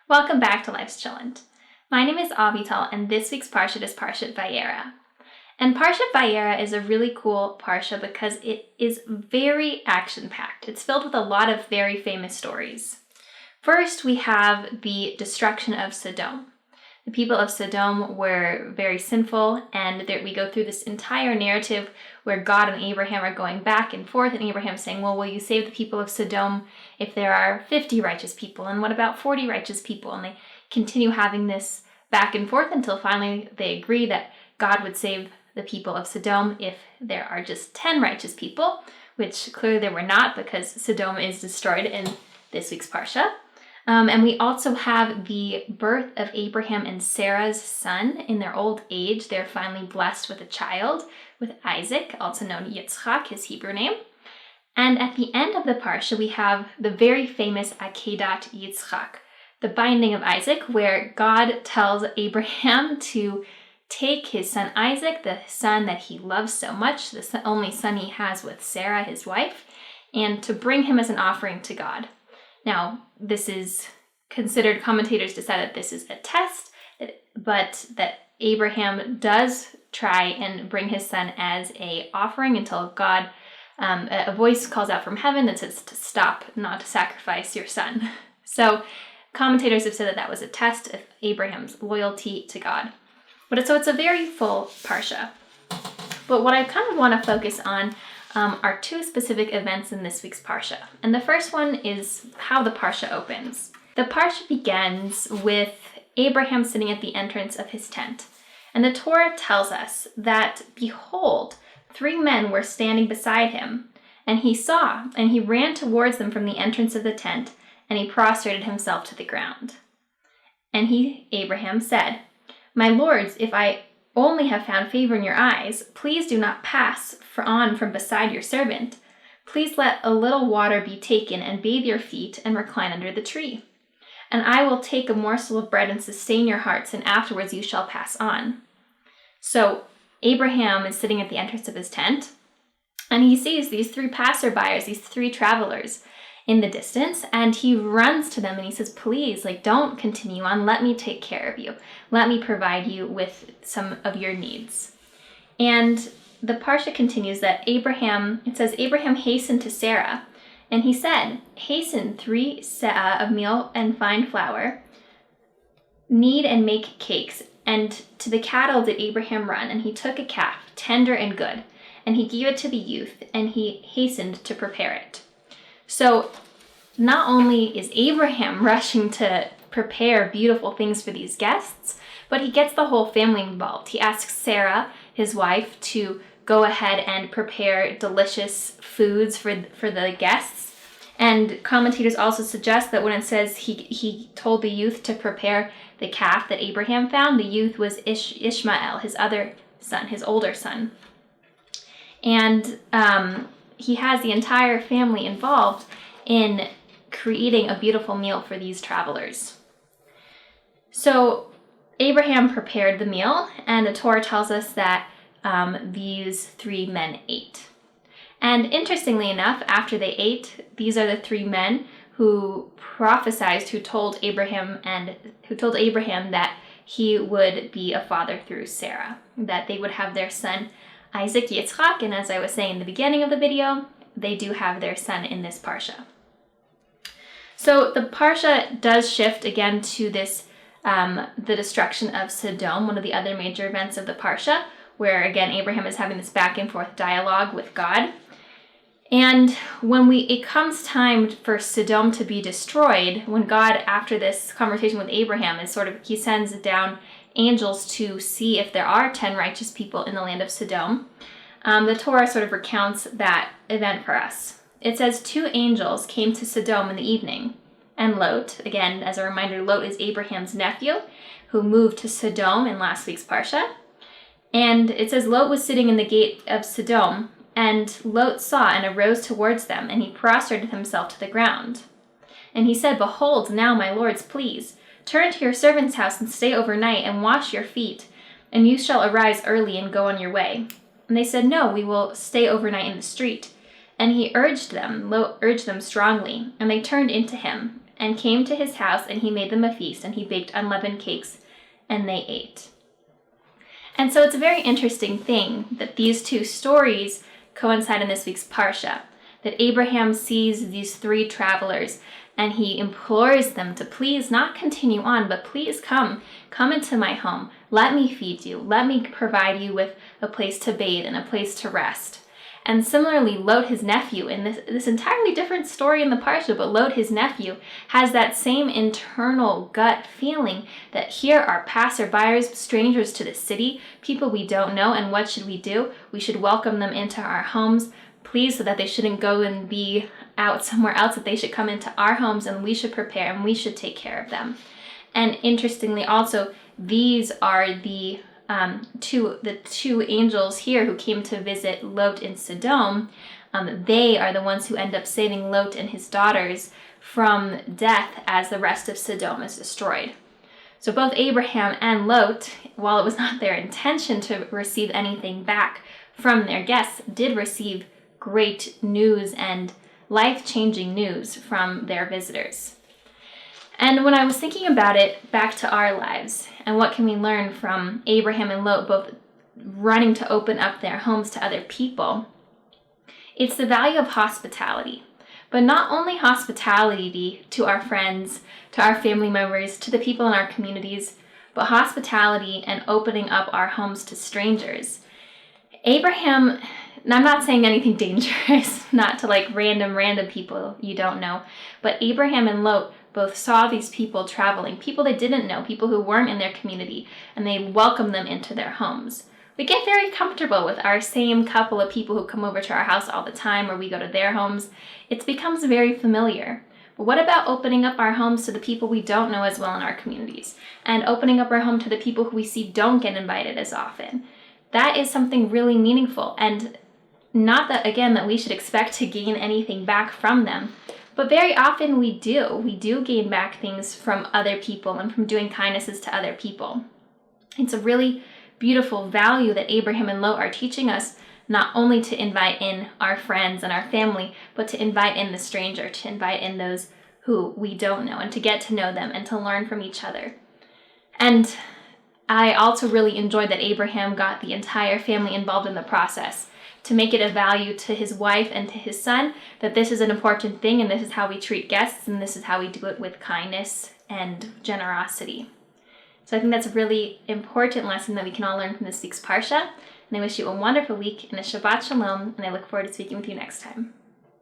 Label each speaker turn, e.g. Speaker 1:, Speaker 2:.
Speaker 1: Welcome back to Life's Chillin'. My name is Avital, and this week's Parshat is Parshat Vayeira. And Parshat Vayeira is a really cool Parsha because it is very action-packed. It's filled with a lot of very famous stories. First, we have the destruction of Sodom. The people of Sodom were very sinful, and we go through this entire narrative where God and Abraham are going back and forth, and Abraham saying, well, will you save the people of Sodom if there are 50 righteous people? And what about 40 righteous people? And they continue having this back and forth until finally they agree that God would save the people of Sodom if there are just 10 righteous people, which clearly there were not because Sodom is destroyed in this week's Parsha. And we also have the birth of Abraham and Sarah's son in their old age. They're finally blessed with a child, with Isaac, also known Yitzchak, his Hebrew name. And at the end of the Parsha, we have the very famous Akedat Yitzchak, the binding of Isaac, where God tells Abraham to take his son Isaac, the son that he loves so much, the only son he has with Sarah, his wife, and to bring him as an offering to God. Now, this is considered, commentators decide that this is a test, but that Abraham does try and bring his son as a offering until God, a voice calls out from heaven that says to stop, not to sacrifice your son. So commentators have said that that was a test of Abraham's loyalty to God. So it's a very full Parsha. But what I kind of want to focus on are two specific events in this week's Parsha. And the first one is how the Parsha opens. The Parsha begins with Abraham sitting at the entrance of his tent. And the Torah tells us that, behold, 3 men were standing beside him. And he saw, and he ran towards them from the entrance of the tent, and he prostrated himself to the ground. And Abraham said, "My lords, if I only have found favor in your eyes, please do not pass on from beside your servant. Please let a little water be taken and bathe your feet and recline under the tree. And I will take a morsel of bread and sustain your hearts, and afterwards you shall pass on." So Abraham is sitting at the entrance of his tent, and he sees these 3 passerbyers, these 3 travelers in the distance, and he runs to them and he says, please, don't continue on. Let me take care of you. Let me provide you with some of your needs. And the Parsha continues that Abraham hastened to Sarah, and he said, hasten 3 se'ah of meal and fine flour, knead and make cakes. And to the cattle did Abraham run, and he took a calf, tender and good, and he gave it to the youth, and he hastened to prepare it. So not only is Abraham rushing to prepare beautiful things for these guests, but he gets the whole family involved. He asks Sarah, his wife, to go ahead and prepare delicious foods for the guests. And commentators also suggest that when it says he told the youth to prepare the calf that Abraham found, the youth was Ishmael, his other son, his older son. And he has the entire family involved in creating a beautiful meal for these travelers. So Abraham prepared the meal, and the Torah tells us that these 3 men ate. And interestingly enough, after they ate, these are the 3 men who prophesied, who told Abraham that he would be a father through Sarah, that they would have their son Isaac, Yitzchak, and as I was saying in the beginning of the video, they do have their son in this Parsha. So the Parsha does shift again to this, the destruction of Sodom, one of the other major events of the Parsha, where again Abraham is having this back and forth dialogue with God. And when it comes time for Sodom to be destroyed, when God, after this conversation with Abraham, he sends down angels to see if there are 10 righteous people in the land of Sodom, the Torah sort of recounts that event for us. It says 2 angels came to Sodom in the evening, and Lot, again, as a reminder, Lot is Abraham's nephew, who moved to Sodom in last week's Parsha. And it says Lot was sitting in the gate of Sodom, and Lot saw and arose towards them, and he prostrated himself to the ground. And he said, behold, now, my lords, please, turn to your servant's house and stay overnight and wash your feet, and you shall arise early and go on your way. And they said, no, we will stay overnight in the street. And he urged them strongly, and they turned into him. and came to his house, and he made them a feast, and he baked unleavened cakes, and they ate. And so it's a very interesting thing that these two stories coincide in this week's Parsha, that Abraham sees these three travelers, and he implores them to please not continue on, but please come into my home. Let me feed you. Let me provide you with a place to bathe and a place to rest. And similarly, Lot, his nephew, in this entirely different story in the Parsha, but Lot, his nephew, has that same internal gut feeling that here are passerbyers, strangers to the city, people we don't know, and what should we do? We should welcome them into our homes, please, so that they shouldn't go and be out somewhere else, that they should come into our homes, and we should prepare, and we should take care of them. And interestingly also, these are the two angels here who came to visit Lot in Sodom. They are the ones who end up saving Lot and his daughters from death as the rest of Sodom is destroyed. So both Abraham and Lot, while it was not their intention to receive anything back from their guests, did receive great news and life-changing news from their visitors. And when I was thinking about it back to our lives, and what can we learn from Abraham and Lot both running to open up their homes to other people, it's the value of hospitality. But not only hospitality to our friends, to our family members, to the people in our communities, but hospitality and opening up our homes to strangers. Abraham, and I'm not saying anything dangerous, not to like random people you don't know, but Abraham and Lot both saw these people traveling, people they didn't know, people who weren't in their community, and they welcomed them into their homes. We get very comfortable with our same couple of people who come over to our house all the time, or we go to their homes. It becomes very familiar. But what about opening up our homes to the people we don't know as well in our communities, and opening up our home to the people who we see don't get invited as often? That is something really meaningful, and not that, again, that we should expect to gain anything back from them, but very often we do. We do gain back things from other people and from doing kindnesses to other people. It's a really beautiful value that Abraham and Lot are teaching us, not only to invite in our friends and our family, but to invite in the stranger, to invite in those who we don't know, and to get to know them and to learn from each other. And I also really enjoyed that Abraham got the entire family involved in the process, to make it a value to his wife and to his son that this is an important thing, and this is how we treat guests, and this is how we do it with kindness and generosity. So I think that's a really important lesson that we can all learn from this week's Parsha. And I wish you a wonderful week and a Shabbat Shalom, and I look forward to speaking with you next time.